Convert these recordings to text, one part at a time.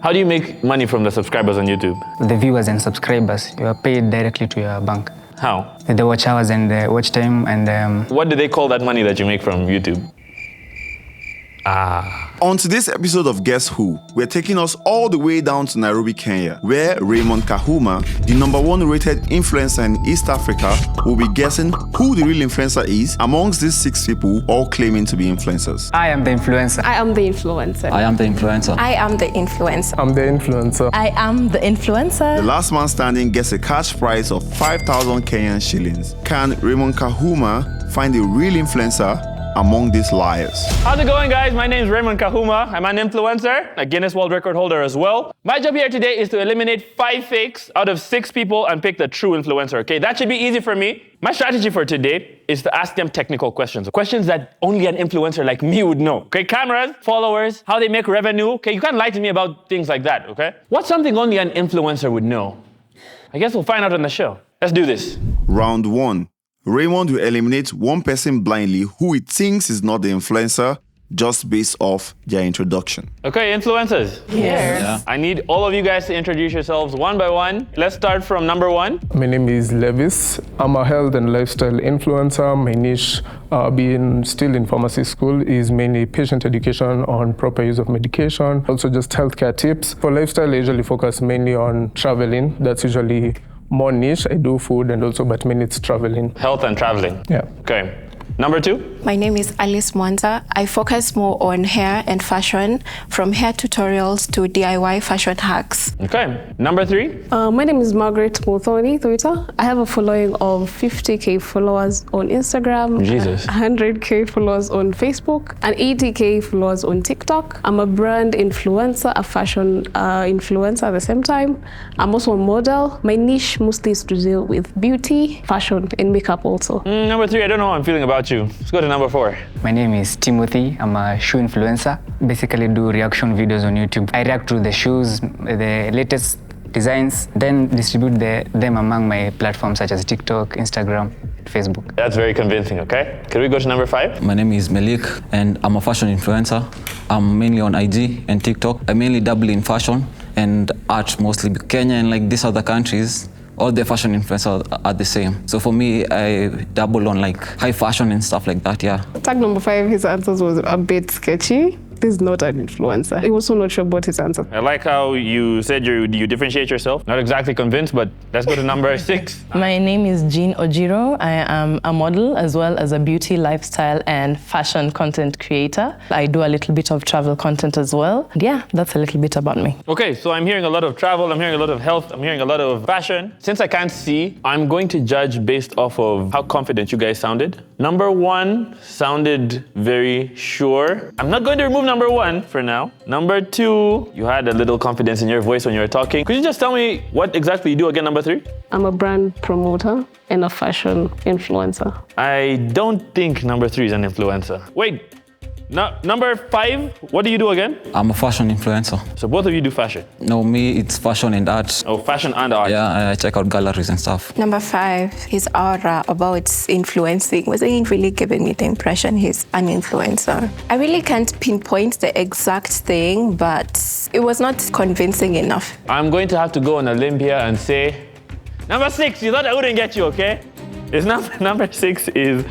How do you make money from the subscribers on YouTube? The viewers and subscribers, you are paid directly to your bank. How? The watch hours and the watch time and... What do they call that money that you make from YouTube? On today's episode of Guess Who, we're taking us all the way down to Nairobi, Kenya, where Raymond Kahuma, the #1 rated influencer in East Africa, will be guessing who the real influencer is amongst these 6 people all claiming to be influencers. I am the influencer. I am the influencer. I am the influencer. I am the influencer. I'm the influencer. I am the influencer. The last man standing gets a cash prize of 5,000 Kenyan shillings. Can Raymond Kahuma find the real influencer among these liars? How's it going, guys? My name is Raymond Kahuma. I'm an influencer, a Guinness World Record holder as well. My job here today is to eliminate 5 fakes out of 6 people and pick the true influencer, okay? That should be easy for me. My strategy for today is to ask them technical questions. Questions that only an influencer like me would know, okay? Cameras, followers, how they make revenue, okay? You can't lie to me about things like that, okay? What's something only an influencer would know? I guess we'll find out on the show. Let's do this. Round 1. Raymond will eliminate one person blindly who he thinks is not the influencer just based off their introduction. Okay, influencers. Yes. Yeah. I need all of you guys to introduce yourselves one by one. Let's start from number 1. My name is Levis. I'm a health and lifestyle influencer. My niche, being still in pharmacy school, is mainly patient education on proper use of medication, also just healthcare tips. For lifestyle, I usually focus mainly on traveling. That's usually more niche. I do food and also, but mainly it's traveling. Health and traveling. Yeah. Okay. Number 2. My name is Alice Mwanza. I focus more on hair and fashion, from hair tutorials to DIY fashion hacks. Okay. Number 3. My name is Margaret Muthoni Twitter. I have a following of 50k followers on Instagram, Jesus. 100k followers on Facebook, and 80k followers on TikTok. I'm a brand influencer, a fashion influencer at the same time. I'm also a model. My niche mostly is to deal with beauty, fashion, and makeup also. Number 3, I don't know how I'm feeling about you. Let's go to number 4. My name is Timothy. I'm a shoe influencer. Basically do reaction videos on YouTube. I react to the shoes, the latest designs, then distribute them among my platforms such as TikTok, Instagram, Facebook. That's very convincing, okay? Can we go to number 5? My name is Melik and I'm a fashion influencer. I'm mainly on IG and TikTok. I mainly dabble in fashion and art mostly. Kenya and like these other countries, all the fashion influencers are the same. So for me, I dabble on like high fashion and stuff like that, yeah. Tag number 5, his answers was a bit sketchy. This is not an influencer. He was also not sure about his answer. I like how you said you differentiate yourself. Not exactly convinced, but let's go to number 6. My name is Jean Ojiro. I am a model as well as a beauty, lifestyle, and fashion content creator. I do a little bit of travel content as well. And yeah, that's a little bit about me. Okay, so I'm hearing a lot of travel, I'm hearing a lot of health, I'm hearing a lot of fashion. Since I can't see, I'm going to judge based off of how confident you guys sounded. Number 1 sounded very sure. I'm not going to remove number 1 for now. Number 2, you had a little confidence in your voice when you were talking. Could you just tell me what exactly you do again, number 3? I'm a brand promoter and a fashion influencer. I don't think number 3 is an influencer. Wait, number 5, what do you do again? I'm a fashion influencer. So both of you do fashion? No, me, it's fashion and art. Oh, fashion and art. Yeah, I check out galleries and stuff. Number 5, his aura about influencing wasn't really giving me the impression he's an influencer. I really can't pinpoint the exact thing, but it was not convincing enough. I'm going to have to go on Olympia and say, number 6, you thought I wouldn't get you, okay? It's number 6 is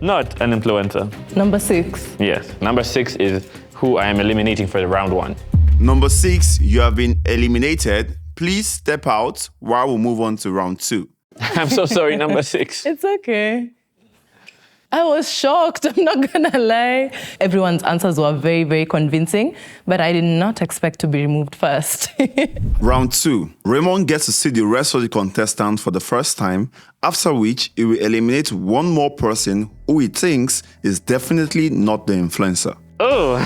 not an influencer. Number 6. Yes, number 6 is who I am eliminating for the round 1. Number 6, you have been eliminated. Please step out while we move on to round 2. I'm so sorry, number 6. It's okay. I was shocked, I'm not gonna lie. Everyone's answers were very, very convincing, but I did not expect to be removed first. Round 2. Raymond gets to see the rest of the contestants for the first time, after which he will eliminate one more person who he thinks is definitely not the influencer. Oh,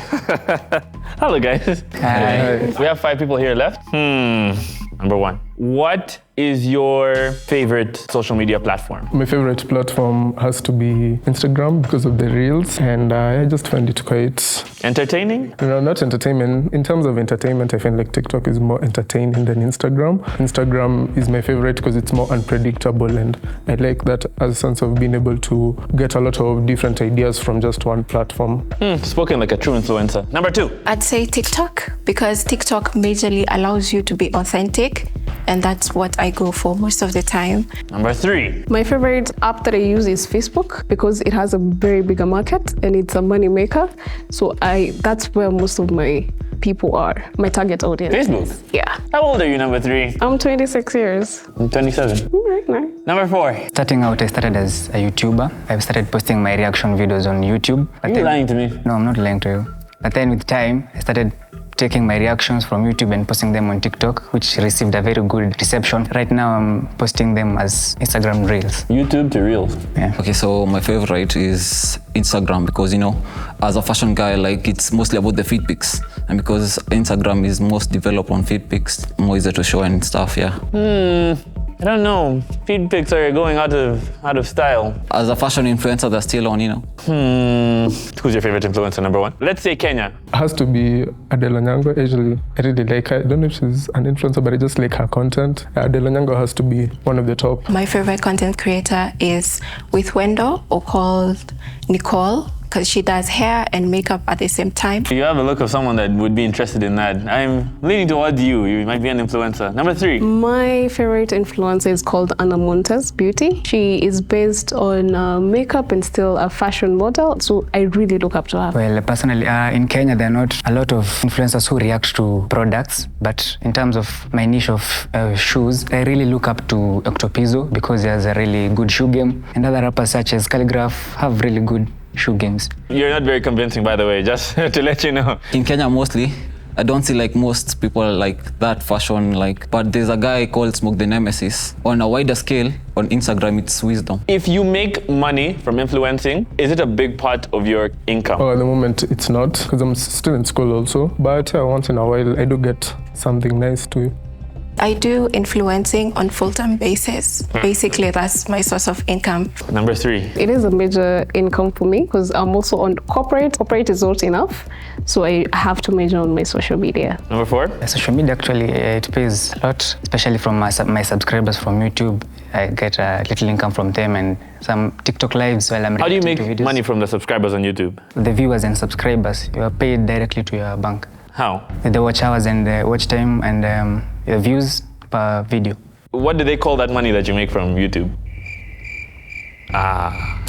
hello guys. Hi. We have 5 people here left. Number 1. What is your favorite social media platform? My favorite platform has to be Instagram because of the reels, and I just find it quite entertaining. No, not entertainment. In terms of entertainment, I find like TikTok is more entertaining than Instagram. Instagram is my favorite because it's more unpredictable, and I like that as a sense of being able to get a lot of different ideas from just one platform. Spoken like a true influencer. Number 2. I'd say TikTok, because TikTok majorly allows you to be authentic, and that's what I go for most of the time. Number 3. My favorite app that I use is Facebook because it has a very bigger market and it's a money maker. So that's where most of my people are, my target audience. Facebook? Yeah. How old are you, number 3? I'm 26 years. I'm 27. Right, nice. Number 4. Starting out, I started as a YouTuber. I've started posting my reaction videos on YouTube. Are you lying to me? No, I'm not lying to you. But then with time, I started taking my reactions from YouTube and posting them on TikTok, which received a very good reception. Right now, I'm posting them as Instagram Reels. YouTube to Reels. Yeah. Okay, so my favorite is Instagram because, you know, as a fashion guy, like it's mostly about the feed pics. And because Instagram is most developed on feed pics, more easier to show and stuff, yeah. I don't know. Feed pics are going out of style. As a fashion influencer, they're still on, you know. Who's your favorite influencer, number 1? Let's say Kenya. It has to be Adela Nyango. Actually, I really like her. I don't know if she's an influencer, but I just like her content. Adela Nyango has to be one of the top. My favorite content creator is with Wendo, or called Nicole, because she does hair and makeup at the same time. You have a look of someone that would be interested in that. I'm leaning towards you. You might be an influencer. Number 3. My favorite influencer is called Anna Montes Beauty. She is based on makeup and still a fashion model, so I really look up to her. Well, personally, in Kenya, there are not a lot of influencers who react to products, but in terms of my niche of shoes, I really look up to Octopizzo because he has a really good shoe game, and other rappers such as Calligraph have really good shoe games. You're not very convincing, by the way, just to let you know. In Kenya, mostly, I don't see like most people like that fashion, like, but there's a guy called Smoke the Nemesis. On a wider scale, on Instagram, it's Wisdom. If you make money from influencing, is it a big part of your income? At the moment, it's not because I'm still in school also. But once in a while, I do get something nice too. I do influencing on full-time basis. Basically, that's my source of income. Number 3. It is a major income for me because I'm also on corporate. Corporate is not enough, so I have to major on my social media. Number 4. Social media actually, it pays a lot, especially from my subscribers from YouTube. I get a little income from them and some TikTok lives while I'm How do you reacting make to videos. money from the subscribers on YouTube? The viewers and subscribers, you are paid directly to your bank. How? The watch hours and the watch time and your views per video. What do they call that money that you make from YouTube?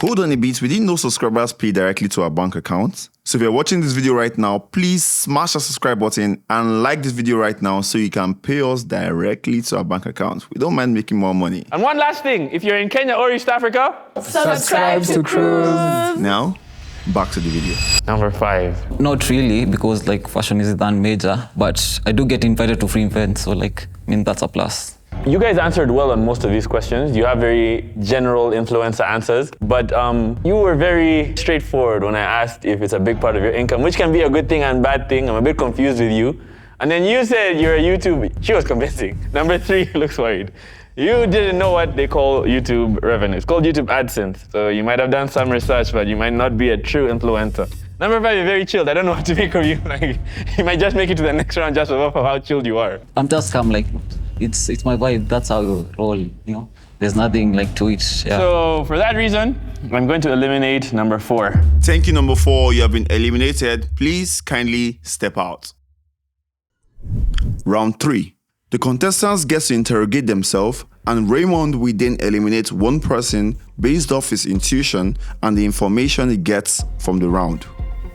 Hold on a bit, we didn't know subscribers pay directly to our bank accounts. So if you're watching this video right now, please smash the subscribe button and like this video right now so you can pay us directly to our bank account. We don't mind making more money. And one last thing, if you're in Kenya or East Africa, Subscribe to Cruise. Now, back to the video. Number 5. Not really, because like fashion is done major, but I do get invited to free events, so like, I mean, that's a plus. You guys answered well on most of these questions. You have very general influencer answers, but you were very straightforward when I asked if it's a big part of your income, which can be a good thing and bad thing. I'm a bit confused with you. And then you said you're a YouTube. She was convincing. Number 3 looks worried. You didn't know what they call YouTube revenue. It's called YouTube AdSense. So you might have done some research, but you might not be a true influencer. Number 5, you're very chilled. I don't know what to make of you. Like, you might just make it to the next round just off of how chilled you are. I'm just calm, like, it's my vibe. That's how I roll, you know. There's nothing like to it. Yeah. So for that reason, I'm going to eliminate number 4. Thank you, number 4. You have been eliminated. Please kindly step out. Round 3. The contestants get to interrogate themselves, and Raymond will then eliminate one person based off his intuition and the information he gets from the round.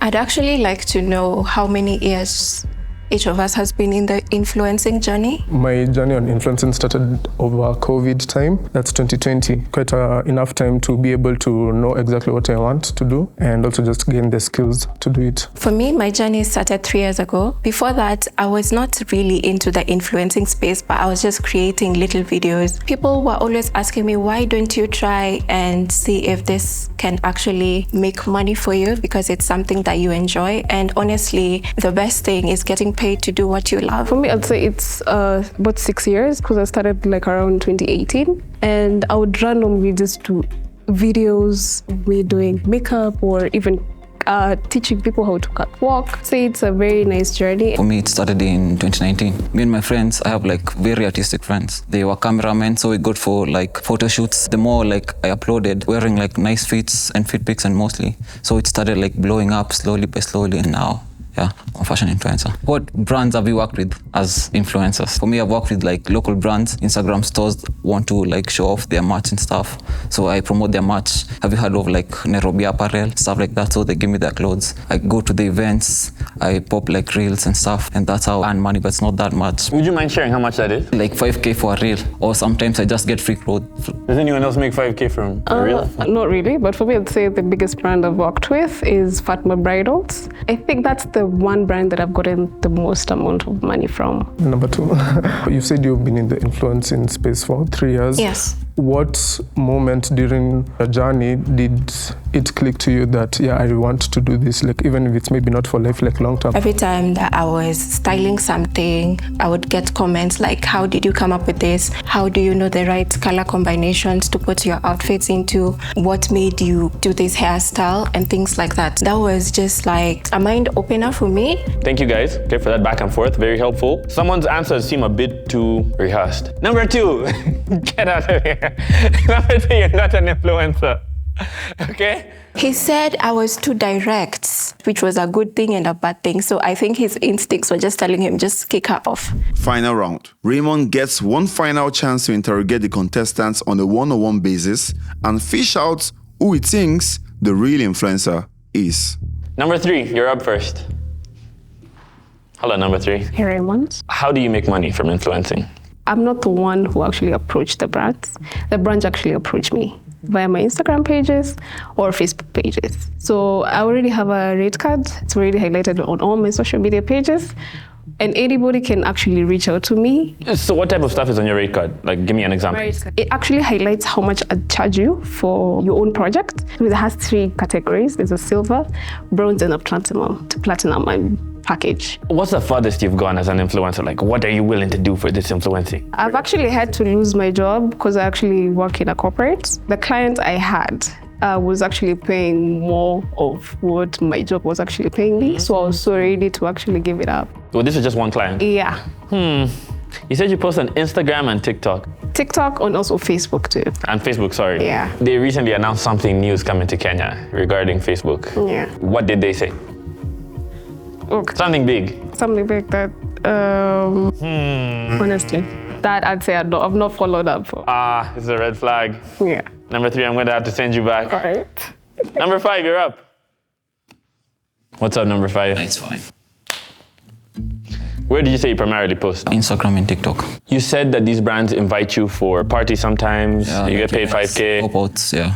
I'd actually like to know how many years each of us has been in the influencing journey. My journey on influencing started over COVID time. That's 2020. Quite enough time to be able to know exactly what I want to do and also just gain the skills to do it. For me, my journey started 3 years ago. Before that, I was not really into the influencing space, but I was just creating little videos. People were always asking me, why don't you try and see if this can actually make money for you because it's something that you enjoy. And honestly, the best thing is getting paid to do what you love? For me, I'd say it's about 6 years because I started like around 2018, and I would randomly just do videos, me doing makeup or even teaching people how to catwalk. So it's a very nice journey. For me, it started in 2019. Me and my friends, I have like very artistic friends. They were cameramen, so we got for like photo shoots. The more like I uploaded, wearing like nice fits and fit pics and mostly. So it started like blowing up slowly by slowly, and now, yeah, I'm a fashion influencer. What brands have you worked with as influencers? For me, I've worked with like local brands. Instagram stores want to like show off their merch and stuff. So I promote their merch. Have you heard of like Nairobi Apparel, stuff like that? So they give me their clothes. I go to the events, I pop like reels and stuff, and that's how I earn money, but it's not that much. Would you mind sharing how much that is? Like 5K for a reel, or sometimes I just get free clothes. Does anyone else make 5K from a reel? Not really, but for me, I'd say the biggest brand I've worked with is Fatma Bridals. I think that's the one brand that I've gotten the most amount of money from. Number 2, you said you've been in the influencing space for 3 years. Yes. What moment during your journey did it click to you that, yeah, I want to do this, like even if it's maybe not for life, like long term? Every time that I was styling something, I would get comments like, how did you come up with this? How do you know the right color combinations to put your outfits into? What made you do this hairstyle? And things like that. That was just like a mind opener for me. Thank you guys, okay, for that back and forth, very helpful. Someone's answers seem a bit too rehearsed. Number 2, get out of here. Number 3, you're not an influencer, okay? He said I was too direct, which was a good thing and a bad thing. So I think his instincts were just telling him, just kick her off. Final round. Raymond gets one final chance to interrogate the contestants on a one-on-one basis and fish out who he thinks the real influencer is. Number 3, you're up first. Hello, number 3. Hey, Raymond. How do you make money from influencing? I'm not the one who actually approached the brands. The brands actually approached me via my Instagram pages or Facebook pages. So I already have a rate card. It's already highlighted on all my social media pages. And anybody can actually reach out to me. So what type of stuff is on your rate card? Like, give me an example. It actually highlights how much I charge you for your own project. It has 3 categories. There's a silver, bronze, and a platinum package. What's the farthest you've gone as an influencer? Like, what are you willing to do for this influencing? I've actually had to lose my job because I actually work in a corporate. The client I had was actually paying more of what my job was actually paying me. So I was so ready to actually give it up. Well, this is just one client? Yeah. You said you post on Instagram and TikTok. TikTok and also Facebook too. And Facebook, sorry. Yeah. They recently announced something new is coming to Kenya regarding Facebook. Yeah. What did they say? Okay. Something big. Something big that, honestly, that I'd say I've not followed up for. It's a red flag. Yeah. Number 3, I'm going to have to send you back. All right. Number 5, you're up. What's up, number 5? It's fine. Where did you say you primarily post? Instagram and TikTok. You said that these brands invite you for parties sometimes. Yeah, you get paid events, 5K. pop-outs, yeah.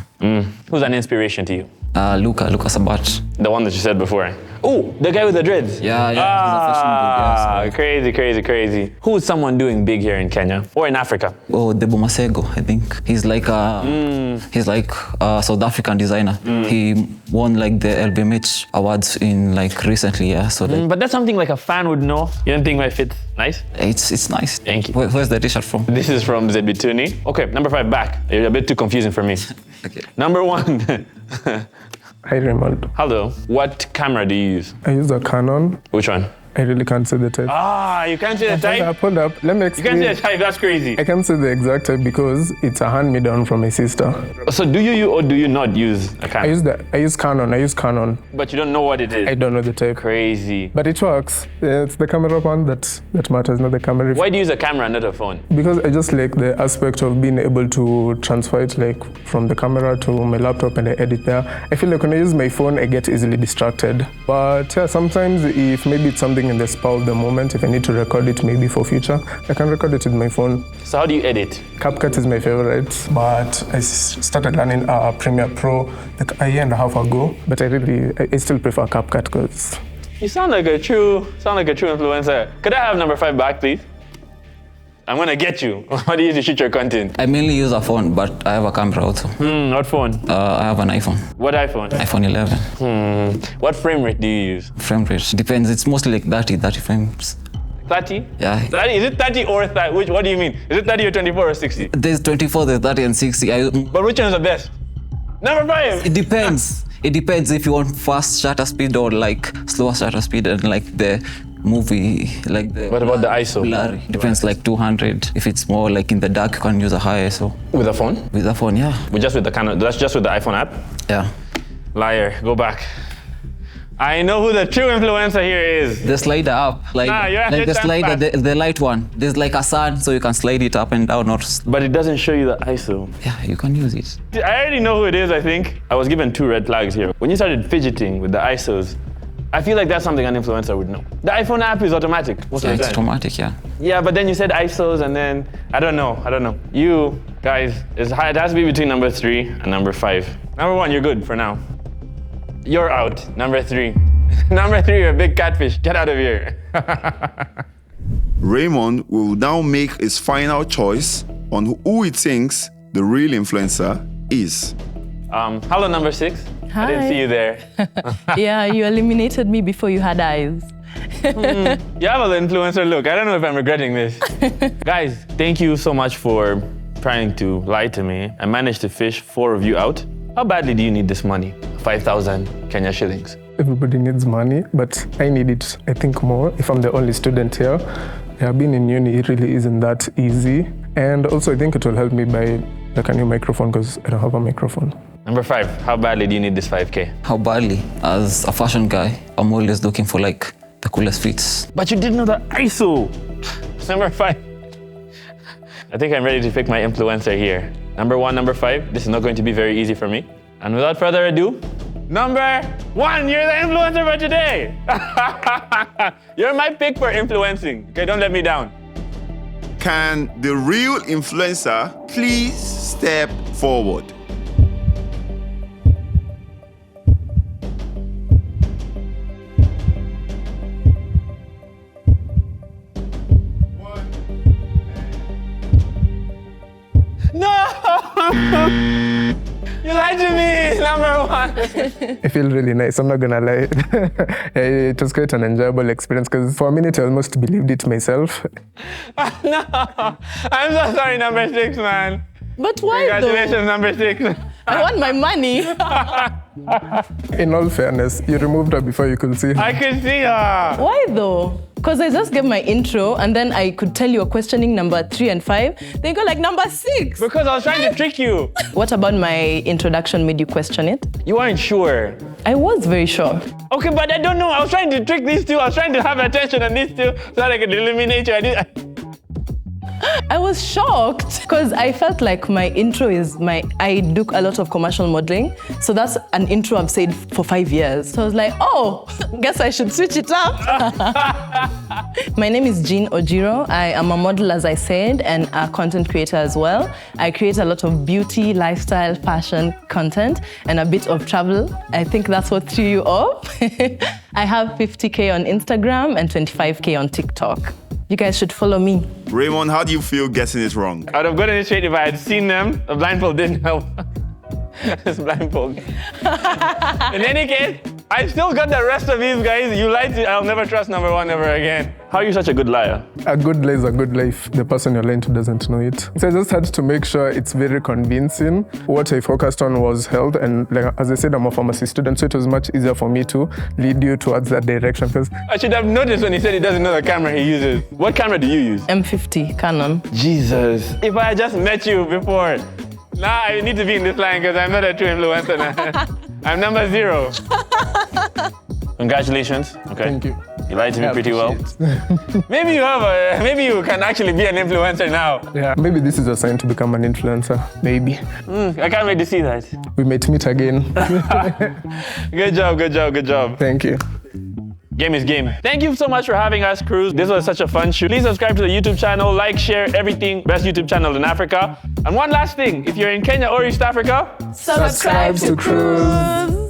Who's an inspiration to you? Luca Sabat. The one that you said before. Oh, the guy with the dreads. Yeah, he's a fashion dude, yeah, so. Crazy. Who is someone doing big here in Kenya or in Africa? Oh, Debo Masego, I think. He's like a South African designer. He won like the LBMH awards in like recently, yeah. So like, But that's something like a fan would know. You don't think my fit's nice? it's nice. Thank you. Where's the t-shirt from? This is from Zebituni. Okay, number 5, back. You're a bit too confusing for me. Okay. Number 1. Hi, Raymond. Hello. What camera do you use? I use a Canon. Which one? I really can't say the type. You can't see the type? Hold up. Let me You explain. can't see the type, that's crazy. I can't say the exact type because it's a hand-me-down from my sister. So do you or do you not use a camera? I use Canon. But you don't know what it is? I don't know the type. Crazy. But it works. It's the camera one that matters, not the camera. Why do you use a camera and not a phone? Because I just like the aspect of being able to transfer it like from the camera to my laptop and I edit there. I feel like when I use my phone, I get easily distracted. But yeah, sometimes if maybe it's something in the spur of the moment, if I need to record it maybe for future, I can record it with my phone. So how do you edit? CapCut is my favorite, but I started learning Premiere Pro like a year and a half ago. But I still prefer CapCut because... You sound like a true influencer. Could I have number 5 back, please? I'm gonna get you. How do you use to shoot your content? I mainly use a phone, but I have a camera also. What phone? I have an iPhone. What iPhone? iPhone 11. What frame rate do you use? Frame rate depends. It's mostly like 30 frames. 30? Yeah. 30? Is it 30 or 30? What do you mean? Is it 30 or 24 or 60? There's 24, there's 30 and 60. But which one is the best? Number 5. It depends. It depends if you want fast shutter speed or like slower shutter speed and like the movie, like the... What about the ISO? Blurry. Depends like 200. If it's more like in the dark, you can use a high ISO. With a phone? With a phone, yeah. Just with the Canon. That's just with the iPhone app? Yeah. Liar. Go back. I know who the true influencer here is. The slider up, like, like the slider, the light one. There's like a sun, so you can slide it up and down. Or... But it doesn't show you the ISO. Yeah, you can use it. I already know who it is, I think. I was given 2 red flags here. When you started fidgeting with the ISOs, I feel like that's something an influencer would know. The iPhone app is automatic. Yeah, it's automatic, yeah. Yeah, but then you said ISOs and then, I don't know. You, guys, it has to be between number 3 and number 5. Number 1, you're good for now. You're out. Number 3. Number 3, you're a big catfish. Get out of here. Raymond will now make his final choice on who he thinks the real influencer is. Hello, number 6. Hi. I didn't see you there. Yeah, you eliminated me before you had eyes. You have an influencer look. I don't know if I'm regretting this. Guys, thank you so much for trying to lie to me. I managed to fish 4 of you out. How badly do you need this money? 5,000 Kenya shillings. Everybody needs money, but I need it, I think, more. If I'm the only student here, being in uni, it really isn't that easy. And also, I think it will help me buy like a new microphone because I don't have a microphone. Number 5, how badly do you need this 5K? How badly? As a fashion guy, I'm always looking for like the coolest fits. But you didn't know the ISO. Number 5. I think I'm ready to pick my influencer here. Number 1, number 5. This is not going to be very easy for me. And without further ado, number 1, you're the influencer for today. You're my pick for influencing. Okay, don't let me down. Can the real influencer please step forward? No! You lied to me, number 1. I feel really nice, I'm not gonna lie. It was quite an enjoyable experience because for a minute I almost believed it myself. No! I'm so sorry, number 6, man. But why Congratulations, though? number 6. I want my money. In all fairness, you removed her before you could see her. I could see her. Why though? Because I just gave my intro and then I could tell you were questioning number 3 and 5. Then you go like number 6. Because I was trying to trick you. What about my introduction made you question it? You weren't sure. I was very sure. Okay, but I don't know. I was trying to trick these 2. I was trying to have attention on these 2 so that I could eliminate you. I was shocked because I felt like my intro is I do a lot of commercial modeling. So that's an intro I've said for 5 years. So I was like, oh, guess I should switch it up. My name is Jean Ojiro. I am a model, as I said, and a content creator as well. I create a lot of beauty, lifestyle, fashion content, and a bit of travel. I think that's what threw you off. I have 50K on Instagram and 25K on TikTok. You guys should follow me. Raymond, how do you feel getting it wrong? I would have gotten it straight if I had seen them. The blindfold didn't help. This blindfold. In any case, I still got the rest of these guys. You lied to, I'll never trust number 1 ever again. How are you such a good liar? A good lie is a good life. The person you're lying to doesn't know it. So I just had to make sure it's very convincing. What I focused on was health, and like, as I said, I'm a pharmacy student, so it was much easier for me to lead you towards that direction. Because I should have noticed when he said he doesn't know the camera he uses. What camera do you use? M50 Canon. Jesus. If I had just met you before, now I need to be in this line because I'm not a true influencer now. I'm number 0. Congratulations. Okay. Thank you. You lied to me pretty well. Maybe you can actually be an influencer now. Yeah, maybe this is a sign to become an influencer. Maybe. I can't wait to see that. We might meet again. Good job. Thank you. Game is game. Thank you so much for having us, Cruz. This was such a fun shoot. Please subscribe to the YouTube channel, like, share, everything. Best YouTube channel in Africa. And one last thing, if you're in Kenya or East Africa, Subscribe to Cruz.